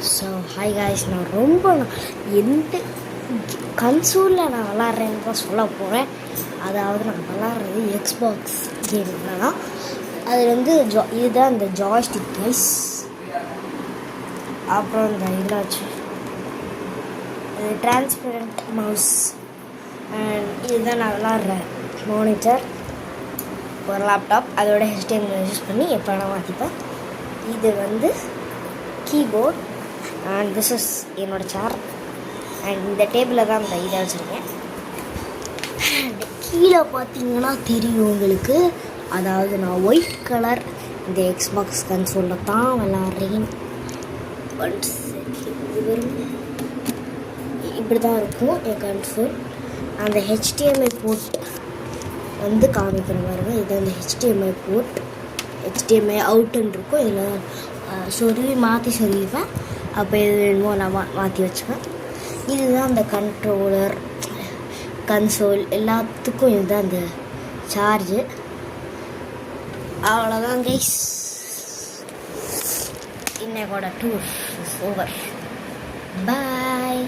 So hi guys, நான் ரொம்ப எந்த கன்சோலில் நான் விளாட்றேன்னு தான் சொல்ல போகிறேன். அதாவது நான் விளாட்றது எக்ஸ்பாக்ஸ் கேமில் தான். அது வந்து இதுதான் இந்த ஜாய்ஸ்டிக் கைஸ். அப்புறம் இந்த இதாச்சு இது டிரான்ஸ்பரண்ட் மவுஸ். அண்ட் இதுதான் நான் விளாட்ற மானிட்டர், ஒரு லேப்டாப். அதோட HDMI யூஸ் பண்ணி எப்போ நான் மாற்றிப்பேன். இது வந்து கீபோர்ட் அண்ட் திஸ் இஸ் என்னோடய சேர். அண்ட் இந்த டேபிளில் தான் இந்த இதை வச்சுருக்கேன். அண்ட் கீழே பார்த்தீங்கன்னா தெரியும் உங்களுக்கு, அதாவது நான் ஒயிட் கலர் இந்த எக்ஸ்பாக்ஸ் கன்சோலில் தான் விளாட்றேன். இப்படி தான் இருக்கும் என் கன்சோல். அந்த HDMI போர்ட் வந்து காமிக்கிற மாதிரி இது அந்த HDMI போர்ட். HDMI அவுட்டுன்னு இருக்கும். இதில் மாற்றி சொல்லிடுவேன். அப்போ எது வேணுமோ நான் மாற்றி வச்சுப்பேன். இதுதான் அந்த கண்ட்ரோலர், கன்சோல் எல்லாத்துக்கும் இதுதான் அந்த சார்ஜு. அவ்வளோதான் கைஸ், இன்னைக்கோட டூர் இஸ் ஓவர். பாய்.